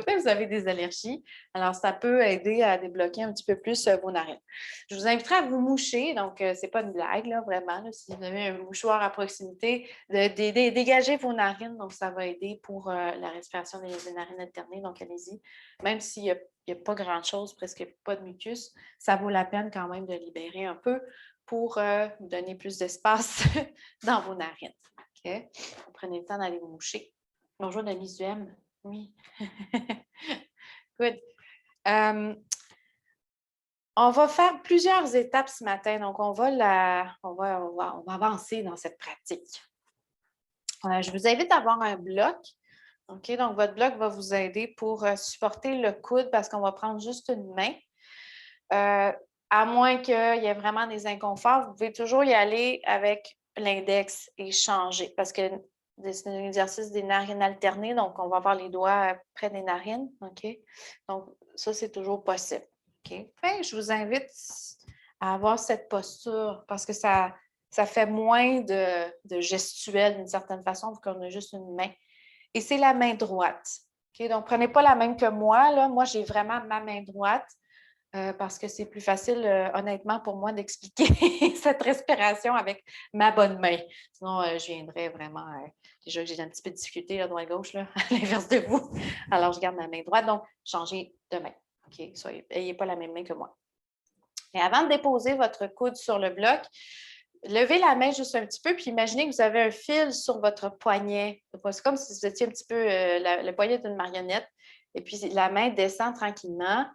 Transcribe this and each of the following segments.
peut-être que vous avez des allergies. Alors, ça peut aider à débloquer un petit peu plus vos narines. Je vous inviterai à vous moucher. Donc, ce n'est pas une blague, là, vraiment. Là, si vous avez un mouchoir à proximité, de dégager vos narines. Donc, ça va aider pour la respiration des narines alternées. Donc, allez-y. Même s'il n'y a pas grand-chose, presque pas de mucus, ça vaut la peine quand même de libérer un peu pour vous donner plus d'espace dans vos narines. OK? Prenez le temps d'aller vous moucher. Bonjour, Dami Zuem. Oui. Good. On va faire plusieurs étapes ce matin. Donc, on va avancer dans cette pratique. Je vous invite à avoir un bloc. OK? Donc, votre bloc va vous aider pour supporter le coude parce qu'on va prendre juste une main. À moins qu'il y ait vraiment des inconforts, vous pouvez toujours y aller avec l'index et changer parce que c'est un exercice des narines alternées, donc on va avoir les doigts près des narines. OK? Donc, ça, c'est toujours possible. OK? Enfin, je vous invite à avoir cette posture parce que ça fait moins de gestuel d'une certaine façon, vu qu'on a juste une main. Et c'est la main droite. OK? Donc, prenez pas la même que moi. Là. Moi, j'ai vraiment ma main droite. Parce que c'est plus facile, honnêtement, pour moi d'expliquer cette respiration avec ma bonne main. Sinon, je viendrais vraiment, déjà que j'ai un petit peu de difficulté là, droite-gauche, à l'inverse de vous. Alors, je garde ma main droite, donc changez de main. OK? N'ayez pas la même main que moi. Et avant de déposer votre coude sur le bloc, levez la main juste un petit peu, puis imaginez que vous avez un fil sur votre poignet. C'est comme si vous étiez un petit peu le poignet d'une marionnette. Et puis, la main descend tranquillement.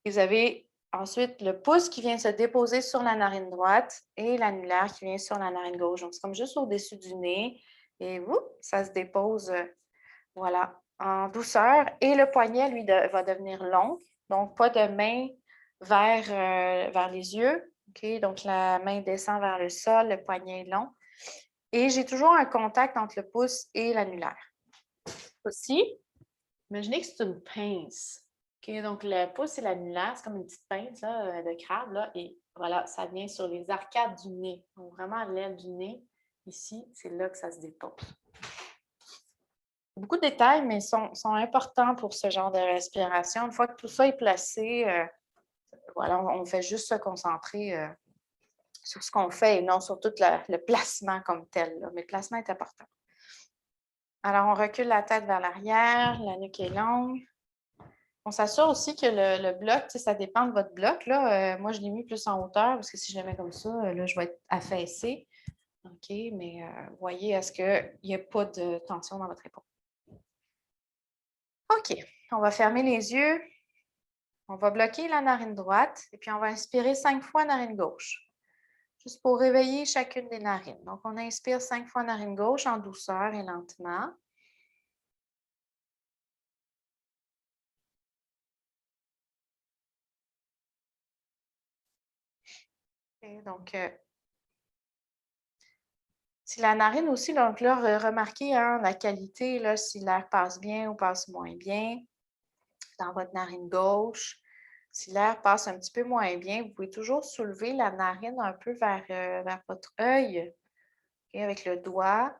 Et vous avez ensuite le pouce qui vient se déposer sur la narine droite et l'annulaire qui vient sur la narine gauche. Donc, c'est comme juste au-dessus du nez. Et ça se dépose, voilà, en douceur. Et le poignet, lui, va devenir long. Donc, pas de main vers les yeux. OK? Donc, la main descend vers le sol, le poignet est long. Et j'ai toujours un contact entre le pouce et l'annulaire. Aussi, imaginez que c'est une pince. OK? Donc, le pouce et l'annulaire, c'est comme une petite pince là, de crabe. Là, et voilà, ça vient sur les arcades du nez. Donc, vraiment, l'aile du nez, ici, c'est là que ça se dépose. Beaucoup de détails, mais sont importants pour ce genre de respiration. Une fois que tout ça est placé, voilà, on fait juste se concentrer sur ce qu'on fait et non sur tout le placement comme tel. Là. Mais le placement est important. Alors, on recule la tête vers l'arrière, la nuque est longue. On s'assure aussi que le bloc, ça dépend de votre bloc. Là. Moi, je l'ai mis plus en hauteur parce que si je le mets comme ça, là, je vais être affaissée. OK, mais voyez, est-ce qu'il n'y a pas de tension dans votre épaule? OK, on va fermer les yeux. On va bloquer la narine droite et puis on va inspirer 5 fois narine gauche. Juste pour réveiller chacune des narines. Donc, on inspire 5 fois narine gauche en douceur et lentement. Et donc, si la narine aussi, donc là, remarquez la qualité, là, si l'air passe bien ou passe moins bien dans votre narine gauche. Si l'air passe un petit peu moins bien, vous pouvez toujours soulever la narine un peu vers votre œil avec le doigt.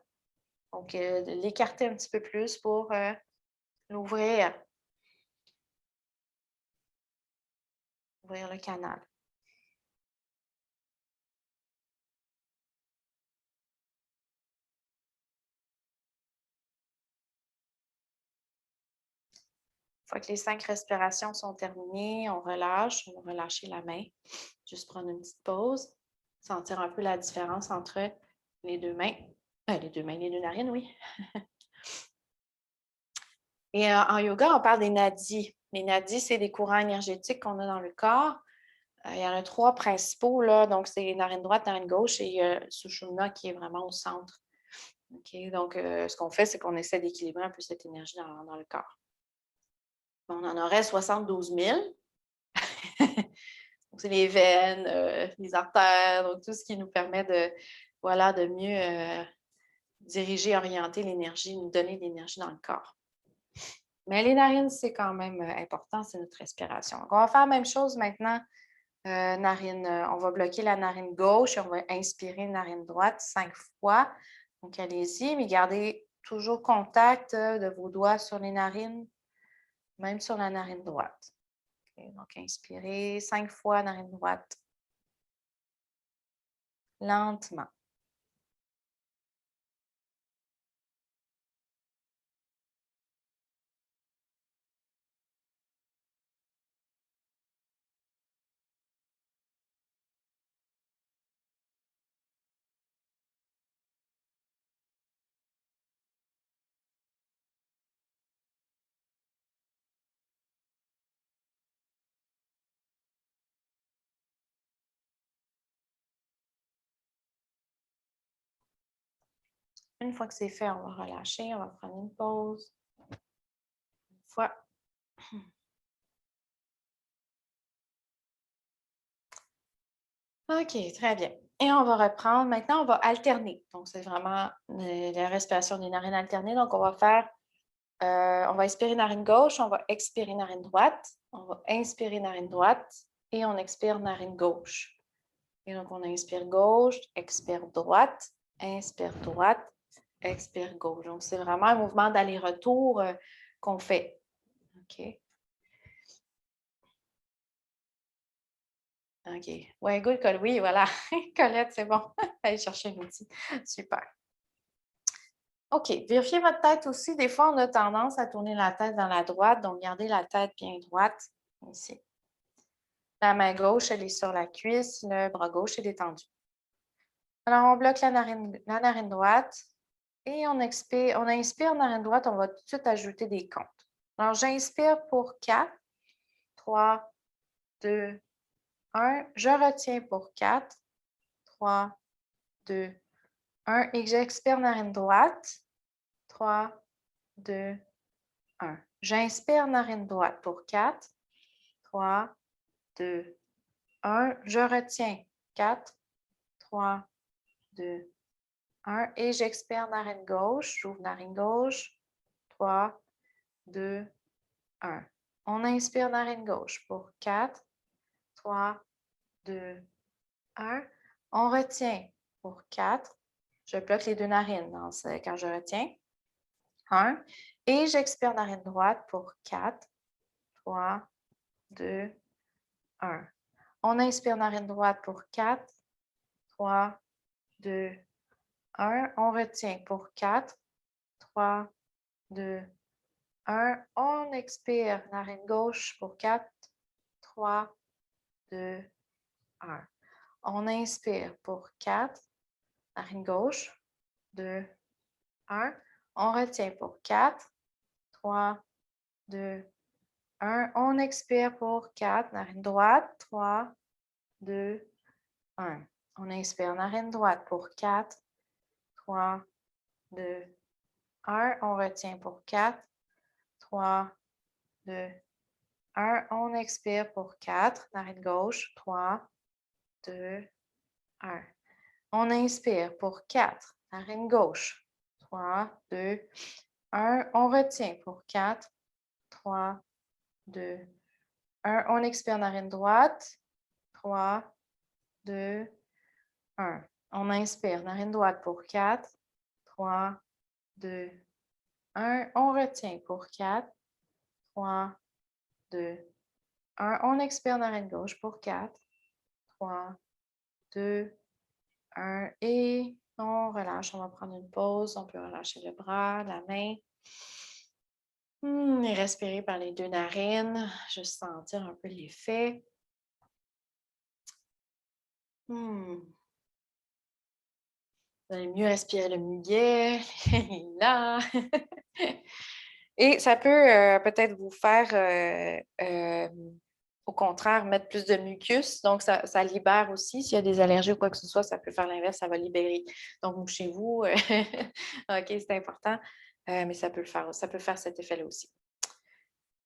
Donc, l'écarter un petit peu plus pour l'ouvrir, ouvrir le canal. Une fois que les 5 respirations sont terminées, on relâche, on va relâcher la main. Juste prendre une petite pause, sentir un peu la différence entre les deux mains. Les deux narines, oui. Et en yoga, on parle des nadis. Les nadis, c'est des courants énergétiques qu'on a dans le corps. Il y en a 3 principaux, là. Donc, c'est narine droite, narine gauche et Sushumna qui est vraiment au centre. Okay? Donc, ce qu'on fait, c'est qu'on essaie d'équilibrer un peu cette énergie dans le corps. On en aurait 72 000. Donc, c'est les veines, les artères, donc tout ce qui nous permet de mieux diriger, orienter l'énergie, nous donner de l'énergie dans le corps. Mais les narines, c'est quand même important, c'est notre respiration. Donc, on va faire la même chose maintenant. On va bloquer la narine gauche et on va inspirer narine droite 5 fois. Donc, allez-y, mais gardez toujours contact de vos doigts sur les narines. même sur la narine droite. Okay, donc, inspirez 5 fois narine droite. Lentement. Une fois que c'est fait, on va relâcher, on va prendre une pause. Une fois. OK, très bien. Et on va reprendre. Maintenant, on va alterner. Donc, c'est vraiment la respiration des narines alternées. Donc, on va faire, on va expirer narine gauche, on va expirer narine droite, on va inspirer narine droite et on expire narine gauche. Et donc, on inspire gauche, expire droite, expire gauche. Donc, c'est vraiment un mouvement d'aller-retour qu'on fait. OK. OK. Ouais, good, Colette. Oui, voilà. Colette, c'est bon. Allez chercher un outil. Super. OK. Vérifiez votre tête aussi. Des fois, on a tendance à tourner la tête dans la droite. Donc, gardez la tête bien droite. Ici. La main gauche, elle est sur la cuisse. Le bras gauche est détendu. Alors, on bloque la narine droite. Et on inspire narine droite. On va tout de suite ajouter des comptes. Alors, j'inspire pour 4, 3, 2, 1. Je retiens pour 4, 3, 2, 1. Et j'expire narine droite. 3, 2, 1. J'inspire narine droite pour 4, 3, 2, 1. Je retiens 4, 3, 2, 1. Et j'expire narine gauche. J'ouvre narine gauche. 3, 2, 1. On inspire narine gauche pour 4, 3, 2, 1. On retient pour 4. Je bloque les deux narines quand je retiens. 1. Et j'expire narine droite pour 4, 3, 2, 1. On inspire narine droite pour 4, 3, 2, 1. On retient pour 4, 3, 2, 1. On expire narine gauche pour 4, 3, 2, 1. On inspire pour 4, narine gauche, 2, 1. On retient pour 4, 3, 2, 1. On expire pour 4, narine droite, 3, 2, 1. On inspire narine droite pour 4, 3, 2, 1. On retient pour 4, 3, 2, 1. On expire pour 4, narine gauche, 3, 2, 1. On inspire pour 4, narine gauche, 3, 2, 1. On retient pour 4, 3, 2, 1. On expire narine droite, 3, 2, 1. On inspire narine droite pour 4, 3, 2, 1. On retient pour 4, 3, 2, 1. On expire narine gauche pour 4, 3, 2, 1. Et on relâche. On va prendre une pause. On peut relâcher le bras, la main. Et respirer par les deux narines. Juste sentir un peu l'effet. Vous allez mieux respirer le muguet. Là. Et ça peut peut-être vous faire, au contraire, mettre plus de mucus. Donc, ça libère aussi. S'il y a des allergies ou quoi que ce soit, ça peut faire l'inverse, ça va libérer. Donc, chez vous, OK, c'est important, mais ça peut faire cet effet-là aussi.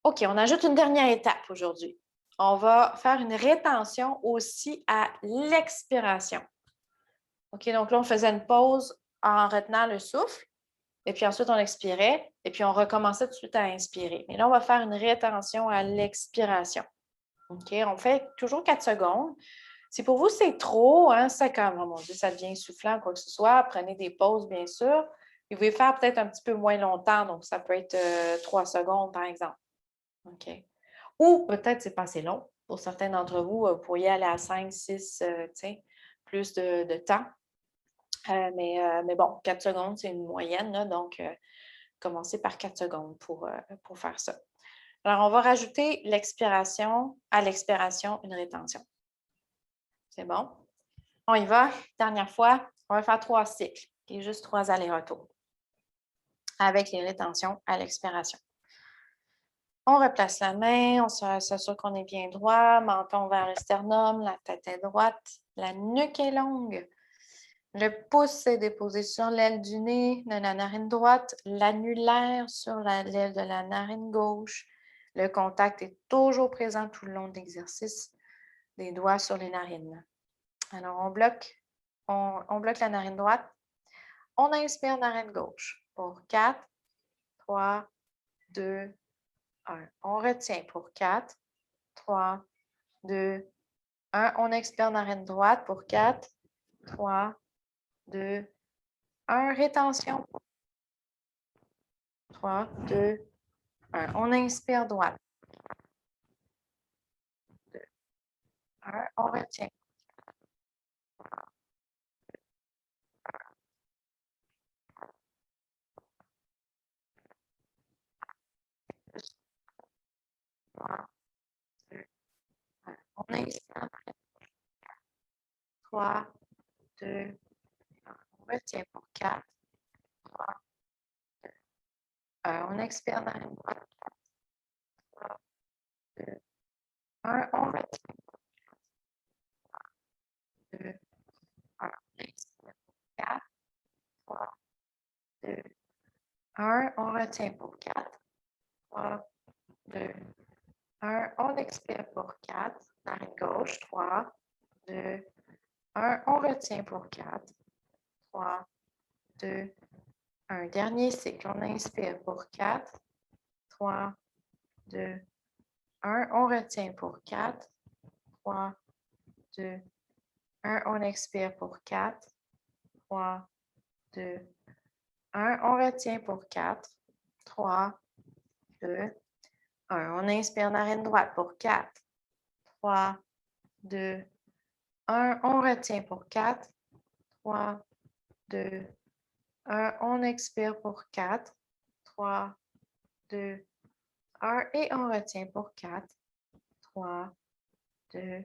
OK, on ajoute une dernière étape aujourd'hui. On va faire une rétention aussi à l'expiration. OK, donc là, on faisait une pause en retenant le souffle. Et puis ensuite, on expirait. Et puis, on recommençait tout de suite à inspirer. Mais là, on va faire une rétention à l'expiration. OK, on fait toujours 4 secondes. Si pour vous, c'est trop, hein, ça, comme, oh mon Dieu, ça devient essoufflant, quoi que ce soit, prenez des pauses, bien sûr. Vous pouvez faire peut-être un petit peu moins longtemps. Donc, ça peut être 3 secondes, par exemple. OK? Ou peut-être c'est pas assez long. Pour certains d'entre vous, vous pourriez aller à 5, 6, plus de temps. Mais bon, 4 secondes, c'est une moyenne, là, donc commencez par 4 secondes pour faire ça. Alors, on va rajouter l'expiration, à l'expiration, une rétention. C'est bon? On y va. Dernière fois, on va faire 3 cycles, et juste 3 allers-retours avec les rétentions à l'expiration. On replace la main, on s'assure qu'on est bien droit, menton vers le sternum, la tête est droite, la nuque est longue. Le pouce est déposé sur l'aile du nez de la narine droite, l'annulaire sur l'aile de la narine gauche. Le contact est toujours présent tout le long de l'exercice des doigts sur les narines. Alors, on bloque la narine droite. On inspire narine gauche pour 4, 3, 2, 1. On retient pour 4, 3, 2, 1. On expire narine droite pour 4, 3, 2, 1. Rétention. 3, 2, 1. On inspire droite. 2, 1. On retient. 3, 2, 1. On inspire. 3, 2, 1. On retient pour 4, 3, 2, 1. On expire narine droite. 3, 2, 1. On retient. 2, 1. On expire pour 4, 3, 2, 1. On retient pour 4, 3, 2, 1. On expire pour 4. Narine gauche. 3, 2, 1. On retient pour 4, 3, 2, 1. Dernier cycle. On inspire pour 4, 3, 2, 1. On retient pour 4, 3, 2, 1. On expire pour 4, 3, 2, 1. On retient pour 4, 3, 2, 1. On inspire narine droite pour 4, 3, 2, 1. On retient pour 4, 3, 2, 1. On expire pour 4, 3, 2, 1. Et on retient pour 4, 3, 2,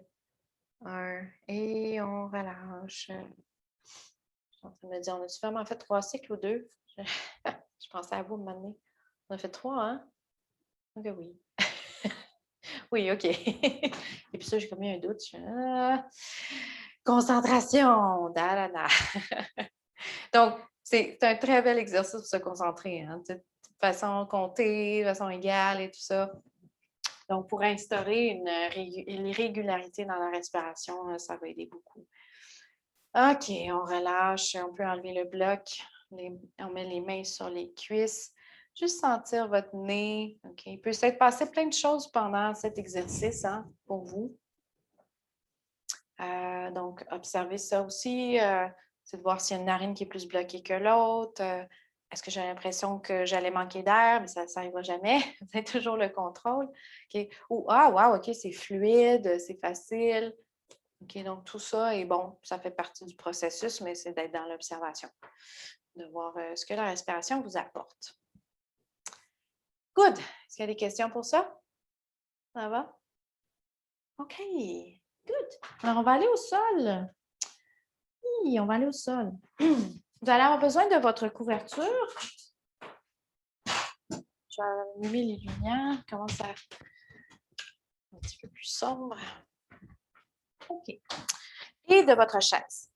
1. Et on relâche. Je suis en train de me dire, on a-tu vraiment fait 3 cycles ou 2? Je pensais à vous maintenant. On a fait 3, hein? Ok, oui. Oui, OK. Et puis ça, j'ai comme eu un doute. Concentration! Da, da, da. Donc, c'est un très bel exercice pour se concentrer. Hein? De façon comptée, de façon égale et tout ça. Donc, pour instaurer une régularité dans la respiration, ça va aider beaucoup. OK, on relâche. On peut enlever le bloc. On met les mains sur les cuisses. Juste sentir votre nez. OK. Il peut s'être passé plein de choses pendant cet exercice, hein, pour vous. Donc, observez ça aussi. C'est de voir s'il y a une narine qui est plus bloquée que l'autre. Est-ce que j'ai l'impression que j'allais manquer d'air? Mais ça n'arrivera jamais. Vous avez toujours le contrôle. Okay. Ou, wow, OK, c'est fluide, c'est facile. OK, donc tout ça est bon. Ça fait partie du processus, mais c'est d'être dans l'observation, de voir ce que la respiration vous apporte. Good. Est-ce qu'il y a des questions pour ça? Ça va? OK. Good. Alors, on va aller au sol. Oui, on va aller au sol. Vous allez avoir besoin de votre couverture. Je vais allumer les lumières. Commence à un petit peu plus sombre. OK. Et de votre chaise.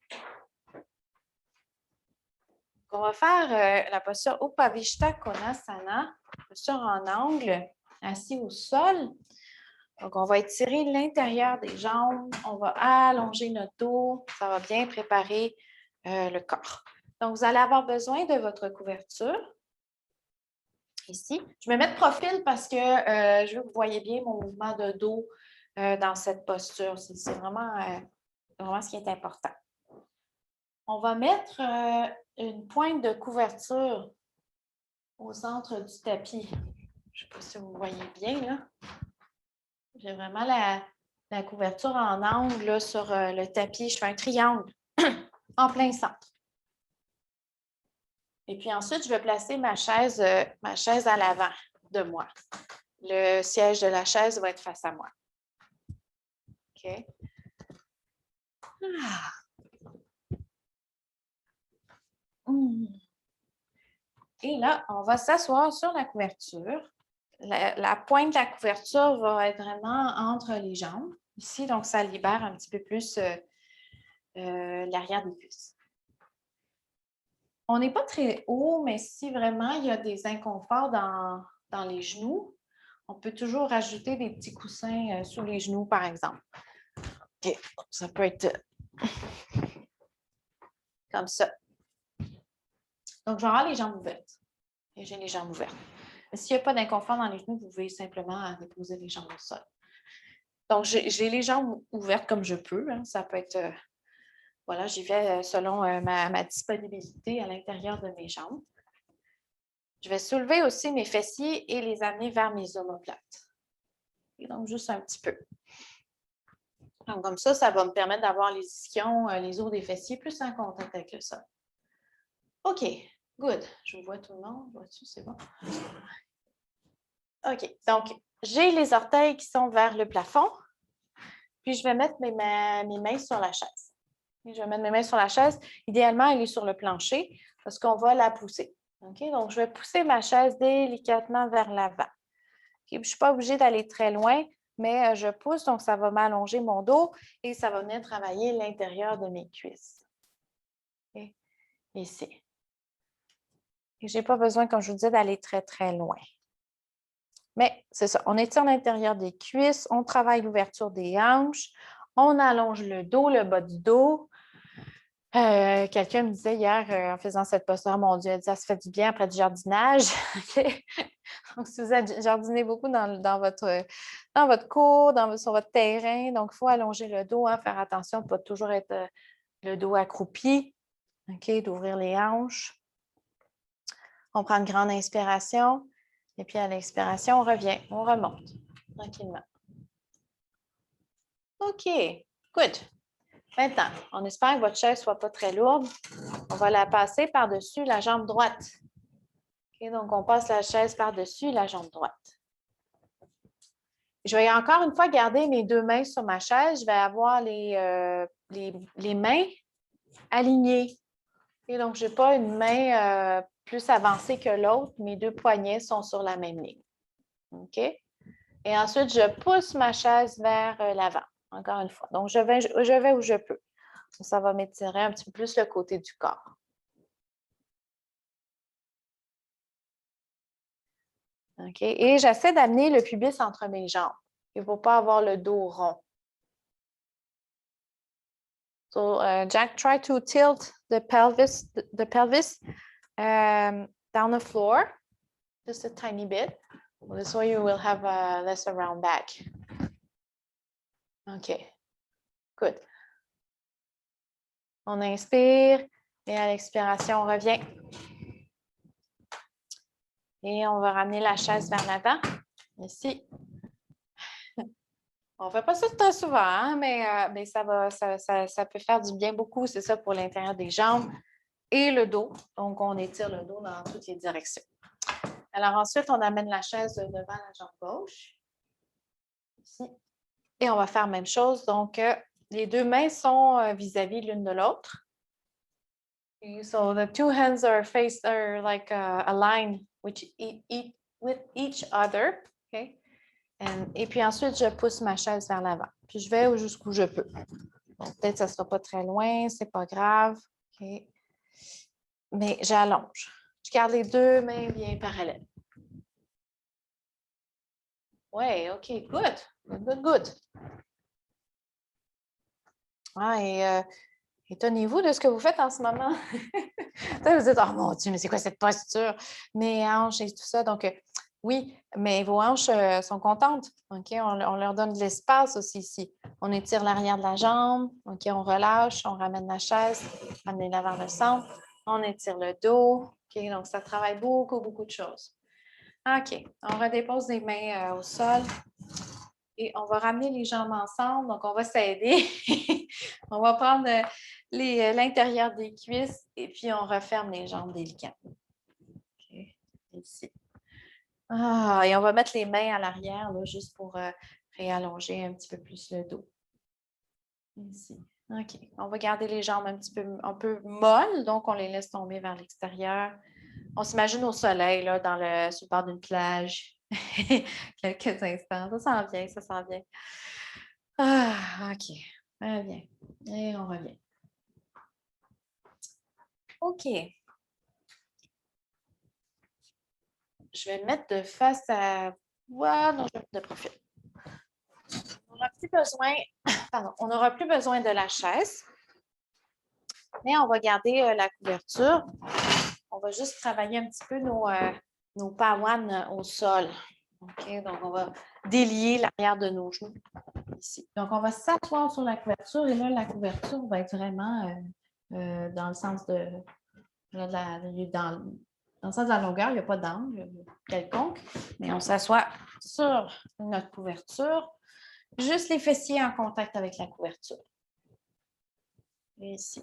On va faire la posture Upavishta Konasana, posture en angle, assis au sol. Donc, on va étirer l'intérieur des jambes. On va allonger notre dos. Ça va bien préparer le corps. Donc, vous allez avoir besoin de votre couverture. Ici. Je me mets de profil parce que je veux que vous voyez bien mon mouvement de dos dans cette posture. C'est vraiment ce qui est important. On va mettre une pointe de couverture au centre du tapis. Je ne sais pas si vous voyez bien, là. J'ai vraiment la couverture en angle là, sur le tapis. Je fais un triangle en plein centre. Et puis ensuite, je vais placer ma chaise à l'avant de moi. Le siège de la chaise va être face à moi. OK. Ah. Et là, on va s'asseoir sur la couverture. La pointe de la couverture va être vraiment entre les jambes. Ici, donc, ça libère un petit peu plus l'arrière des cuisses. On n'est pas très haut, mais si vraiment il y a des inconforts dans les genoux, on peut toujours rajouter des petits coussins sous les genoux, par exemple. OK, ça peut être comme ça. Donc, je vais avoir les jambes ouvertes. Et j'ai les jambes ouvertes. S'il n'y a pas d'inconfort dans les genoux, vous pouvez simplement déposer les jambes au sol. Donc, j'ai les jambes ouvertes comme je peux. Hein. Ça peut être, voilà, j'y vais selon ma disponibilité à l'intérieur de mes jambes. Je vais soulever aussi mes fessiers et les amener vers mes omoplates. Et donc, juste un petit peu. Donc, comme ça va me permettre d'avoir les ischions, les os des fessiers plus en contact avec le sol. OK, good. Je vois tout le monde. Vois-tu, c'est bon? OK, donc, j'ai les orteils qui sont vers le plafond. Puis, je vais mettre mes mains sur la chaise. Et je vais mettre mes mains sur la chaise. Idéalement, elle est sur le plancher parce qu'on va la pousser. OK, donc, je vais pousser ma chaise délicatement vers l'avant. Okay, je ne suis pas obligée d'aller très loin, mais je pousse, donc ça va m'allonger mon dos et ça va venir travailler l'intérieur de mes cuisses. Okay. Ici. Et je n'ai pas besoin, comme je vous disais, d'aller très, très loin. Mais c'est ça, on étire l'intérieur des cuisses, on travaille l'ouverture des hanches, on allonge le dos, le bas du dos. Quelqu'un me disait hier, en faisant cette posture, mon Dieu, elle dit, ça se fait du bien après du jardinage. Donc, si vous jardinez beaucoup dans votre cour, sur votre terrain, donc il faut allonger le dos, hein, faire attention de ne pas toujours être le dos accroupi, okay, d'ouvrir les hanches. On prend une grande inspiration et puis à l'expiration, on revient, on remonte tranquillement. OK, good. Maintenant, on espère que votre chaise ne soit pas très lourde. On va la passer par-dessus la jambe droite. Okay, donc, on passe la chaise par-dessus la jambe droite. Je vais encore une fois garder mes deux mains sur ma chaise. Je vais avoir les mains alignées. Et donc, je n'ai pas une main plus avancée que l'autre. Mes deux poignets sont sur la même ligne. OK? Et ensuite, je pousse ma chaise vers l'avant, encore une fois. Donc, je vais où je peux. Ça va m'étirer un petit peu plus le côté du corps. OK? Et j'essaie d'amener le pubis entre mes jambes. Il ne faut pas avoir le dos rond. So, Jack, try to tilt the pelvis down the floor, just a tiny bit. This way you will have a less round back. OK. Good. On inspire et à l'expiration, on revient. Et on va ramener la chaise vers l'avant. Ici. On ne fait pas ça très souvent, hein, mais ça peut faire du bien beaucoup. C'est ça pour l'intérieur des jambes et le dos. Donc, on étire le dos dans toutes les directions. Alors, ensuite, on amène la chaise devant la jambe gauche. Ici. Et on va faire la même chose. Donc, les deux mains sont vis-à-vis l'une de l'autre. So, the two hands are like aligned with each other. Okay? Et puis ensuite, je pousse ma chaise vers l'avant. Puis je vais jusqu'où je peux. Peut-être que ça ne sera pas très loin, ce n'est pas grave. Okay. Mais j'allonge. Je garde les deux mains bien parallèles. Oui, OK, good. Ah, et étonnez-vous de ce que vous faites en ce moment. Vous dites, oh mon Dieu, mais c'est quoi cette posture? Mes hanches et tout ça. Donc, oui, mais vos hanches sont contentes. OK? On leur donne de l'espace aussi ici. On étire l'arrière de la jambe. OK? On relâche, on ramène la chaise, ramenez-la vers le centre. On étire le dos. OK? Donc, ça travaille beaucoup de choses. OK. On redépose les mains au sol et on va ramener les jambes ensemble. Donc, on va s'aider. On va prendre l'intérieur des cuisses et puis on referme les jambes délicatement. OK. Ici. Et on va mettre les mains à l'arrière là, juste pour réallonger un petit peu plus le dos. Ici. OK. On va garder les jambes un peu molles, donc on les laisse tomber vers l'extérieur. On s'imagine au soleil, là, sur le bord d'une plage. Quelques instants. Ça s'en vient, ça s'en vient. OK. Bien. Et on revient. OK. Je vais me mettre de face à... Voilà, non, je vais mettre de profil. On n'aura plus besoin... Pardon, on n'aura plus besoin de la chaise, mais on va garder la couverture. On va juste travailler un petit peu nos pawanes au sol. OK, donc on va délier l'arrière de nos genoux ici. Donc, on va s'asseoir sur la couverture et là, la couverture va être vraiment dans le sens dans le sens de la longueur, il n'y a pas d'angle quelconque, mais on s'assoit sur notre couverture, juste les fessiers en contact avec la couverture. Et ici.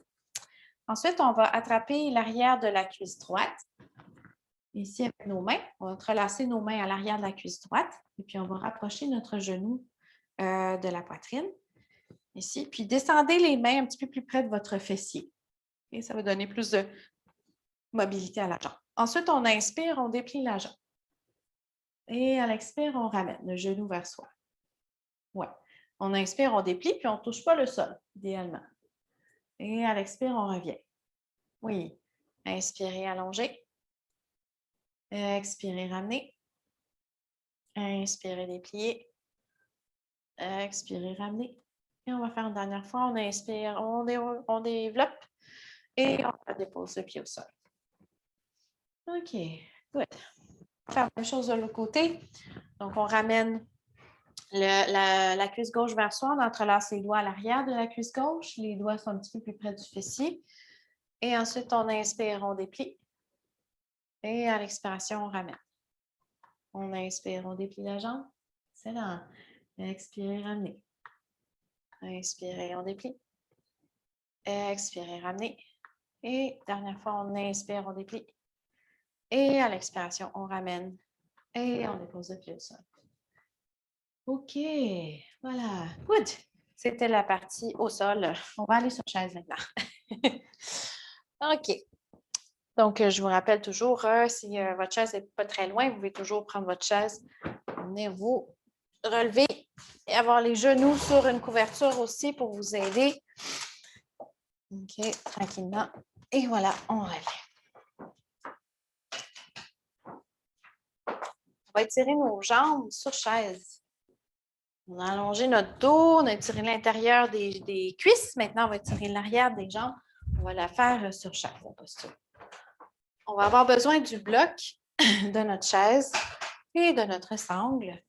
Ensuite, on va attraper l'arrière de la cuisse droite. Ici, avec nos mains, on va entrelacer nos mains à l'arrière de la cuisse droite et puis on va rapprocher notre genou de la poitrine. Ici, puis descendez les mains un petit peu plus près de votre fessier. Et ça va donner plus de mobilité à la jambe. Ensuite, on inspire, on déplie la jambe. Et à l'expire, on ramène le genou vers soi. Ouais. On inspire, on déplie, puis on ne touche pas le sol, idéalement. Et à l'expire, on revient. Oui. Inspirez, allongez. Expirez, ramenez. Inspirez, dépliez. Expirez, ramenez. Et on va faire une dernière fois. On inspire, on développe et on dépose le pied au sol. OK, good. On va faire la même chose de l'autre côté. Donc, on ramène la cuisse gauche vers soi. On entrelace les doigts à l'arrière de la cuisse gauche. Les doigts sont un petit peu plus près du fessier. Et ensuite, on inspire, on déplie. Et à l'expiration, on ramène. On inspire, on déplie la jambe. Excellent. Expirez, ramenez. Inspirez, on déplie. Expirez, ramenez. Et dernière fois, on inspire, on déplie. Et à l'expiration, on ramène. Et on dépose le pied au sol. OK, voilà. Good. C'était la partie au sol. On va aller sur chaise maintenant. OK. Donc, je vous rappelle toujours, si votre chaise n'est pas très loin, vous pouvez toujours prendre votre chaise, venir vous relever et avoir les genoux sur une couverture aussi pour vous aider. OK, tranquillement. Et voilà, on revient. On va étirer nos jambes sur chaise. On a allongé notre dos, on a étiré l'intérieur des cuisses. Maintenant, on va étirer l'arrière des jambes. On va la faire sur chaise, la posture. On va avoir besoin du bloc de notre chaise et de notre sangle.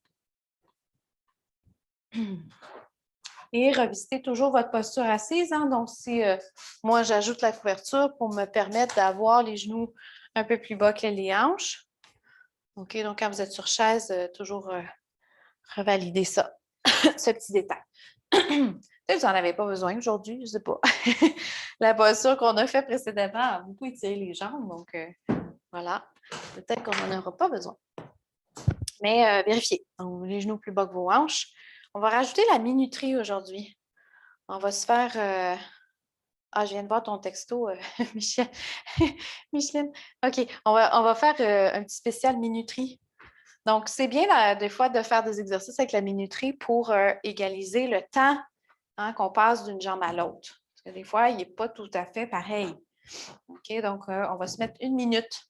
Et revisitez toujours votre posture assise. Hein? Donc, si moi, j'ajoute la couverture pour me permettre d'avoir les genoux un peu plus bas que les hanches. OK, donc quand vous êtes sur chaise, toujours revalider ça, ce petit détail. Peut-être que vous n'en avez pas besoin aujourd'hui, je ne sais pas. La posture qu'on a fait précédemment a beaucoup étiré les jambes, donc voilà. Peut-être qu'on n'en aura pas besoin. Mais vérifiez. Donc, les genoux plus bas que vos hanches. On va rajouter la minuterie aujourd'hui. On va se faire... je viens de voir ton texto, Micheline. OK, on va faire un petit spécial minuterie. Donc, c'est bien des fois de faire des exercices avec la minuterie pour égaliser le temps qu'on passe d'une jambe à l'autre. Parce que des fois, il n'est pas tout à fait pareil. OK, donc on va se mettre 1 minute.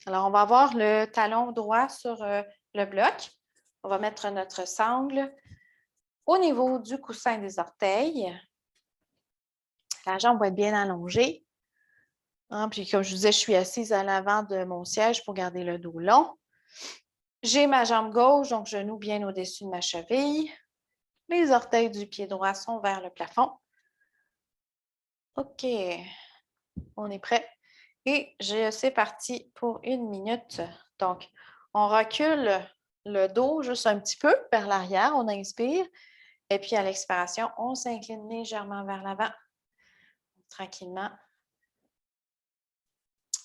Alors, on va avoir le talon droit sur le bloc. On va mettre notre sangle au niveau du coussin des orteils. La jambe va être bien allongée. Puis, comme je vous disais, je suis assise à l'avant de mon siège pour garder le dos long. J'ai ma jambe gauche, donc genou bien au-dessus de ma cheville. Les orteils du pied droit sont vers le plafond. OK, on est prêt. Et c'est parti pour 1 minute. Donc, On recule le dos juste un petit peu vers l'arrière. On inspire. Et puis, à l'expiration, on s'incline légèrement vers l'avant. Tranquillement.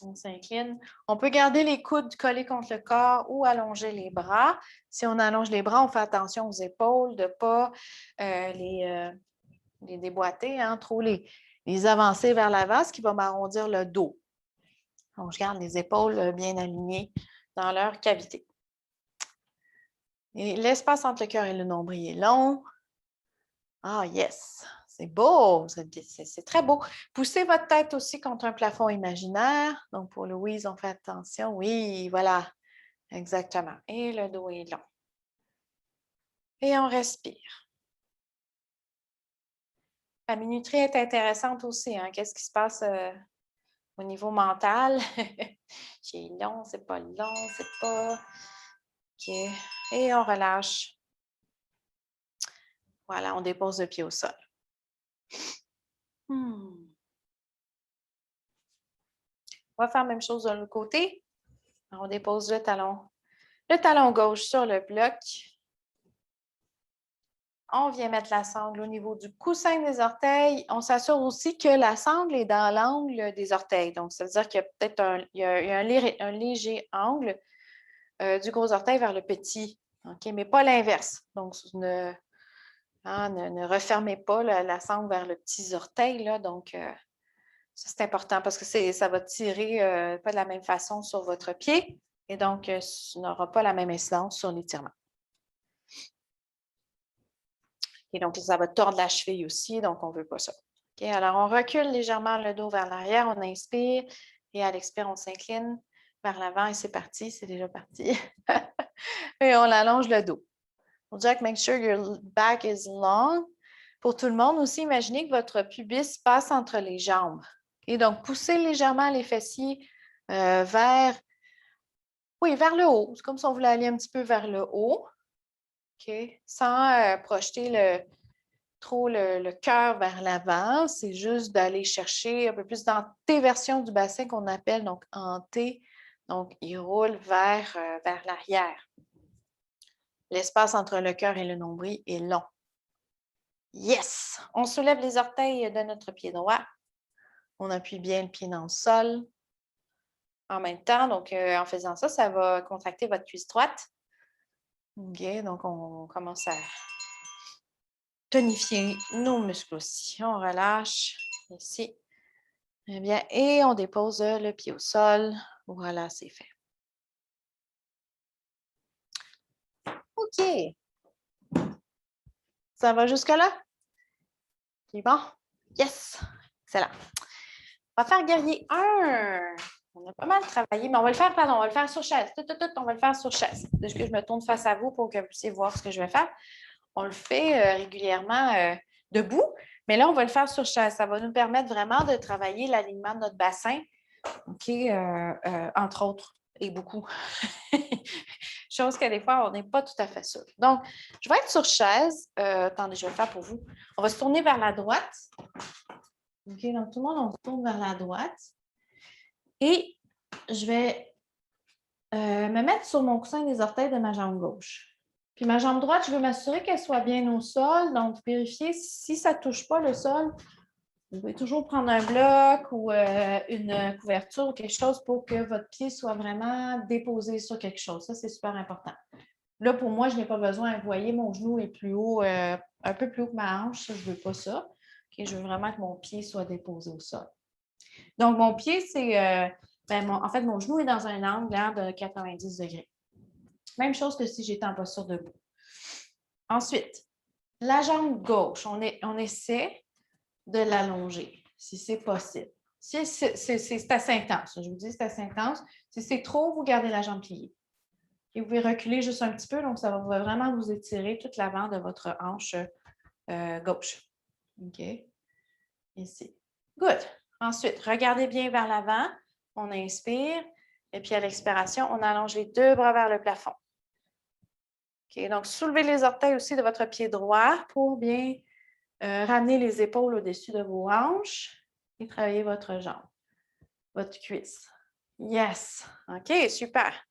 On s'incline. On peut garder les coudes collés contre le corps ou allonger les bras. Si on allonge les bras, on fait attention aux épaules, de ne pas les déboîter, hein, trop les avancer vers l'avant, ce qui va m'arrondir le dos. Donc, je garde les épaules bien alignées dans leur cavité. Et l'espace entre le cœur et le nombril est long. Ah, yes! C'est beau! C'est très beau. Poussez votre tête aussi contre un plafond imaginaire. Donc, pour Louise, on fait attention. Oui, voilà. Exactement. Et le dos est long. Et on respire. La minuterie est intéressante aussi. Hein? Qu'est-ce qui se passe au niveau mental? C'est long, c'est pas long, c'est pas... OK. Et on relâche. Voilà, on dépose le pied au sol. On va faire la même chose de l'autre côté. On dépose le talon gauche sur le bloc. On vient mettre la sangle au niveau du coussin des orteils. On s'assure aussi que la sangle est dans l'angle des orteils. Donc, ça veut dire qu'il y a peut-être un léger angle du gros orteil vers le petit. OK? Mais pas l'inverse. Donc, ne refermez pas la sangle vers le petit orteil. Là. Donc, ça, c'est important parce que ça va tirer pas de la même façon sur votre pied. Et donc, ça n'aura pas la même incidence sur l'étirement. Et donc, ça va tordre la cheville aussi, donc on ne veut pas ça. Okay, alors, on recule légèrement le dos vers l'arrière, on inspire et à l'expire, on s'incline vers l'avant et c'est parti, c'est déjà parti. Et on allonge le dos. Jack, make sure your back is long. Pour tout le monde aussi, imaginez que votre pubis passe entre les jambes. Et donc, poussez légèrement les fessiers vers le haut. C'est comme si on voulait aller un petit peu vers le haut. Okay. Sans projeter trop le cœur vers l'avant. C'est juste d'aller chercher un peu plus d'antéversion du bassin qu'on appelle donc anté. Donc, il roule vers l'arrière. L'espace entre le cœur et le nombril est long. Yes! On soulève les orteils de notre pied droit. On appuie bien le pied dans le sol. En même temps, donc en faisant ça, ça va contracter votre cuisse droite. OK, donc on commence à tonifier nos muscles aussi. On relâche ici. Très bien. Et on dépose le pied au sol. Voilà, c'est fait. OK. Ça va jusque-là? C'est bon? Yes! Excellent. On va faire guerrier 1. On a pas mal travaillé, mais on va le faire, on va le faire sur chaise. On va le faire sur chaise. Je me tourne face à vous pour que vous puissiez voir ce que je vais faire. On le fait régulièrement debout, mais là, on va le faire sur chaise. Ça va nous permettre vraiment de travailler l'alignement de notre bassin, OK, entre autres, et beaucoup. Chose que des fois, on n'est pas tout à fait sûr. Donc, je vais être sur chaise. Attendez, je vais le faire pour vous. On va se tourner vers la droite. OK, donc tout le monde, on se tourne vers la droite. Et je vais me mettre sur mon coussin des orteils de ma jambe gauche. Puis ma jambe droite, je veux m'assurer qu'elle soit bien au sol. Donc, vérifiez si ça ne touche pas le sol. Vous pouvez toujours prendre un bloc ou une couverture ou quelque chose pour que votre pied soit vraiment déposé sur quelque chose. Ça, c'est super important. Là, pour moi, je n'ai pas besoin. Vous voyez, mon genou est plus haut, un peu plus haut que ma hanche. Ça, je ne veux pas ça. Okay, je veux vraiment que mon pied soit déposé au sol. Donc, mon pied, c'est... en fait, mon genou est dans un angle de 90 degrés. Même chose que si j'étais en posture debout. Ensuite, la jambe gauche, on essaie de l'allonger, si c'est possible. Si c'est assez intense, je vous dis, c'est assez intense. Si c'est trop, vous gardez la jambe pliée. Et vous pouvez reculer juste un petit peu, donc ça va vraiment vous étirer toute l'avant de votre hanche gauche. OK? Ici. Good. Ensuite, regardez bien vers l'avant. On inspire. Et puis à l'expiration, on allonge les deux bras vers le plafond. OK, donc soulevez les orteils aussi de votre pied droit pour bien ramener les épaules au-dessus de vos hanches et travailler votre jambe, votre cuisse. Yes! OK, super.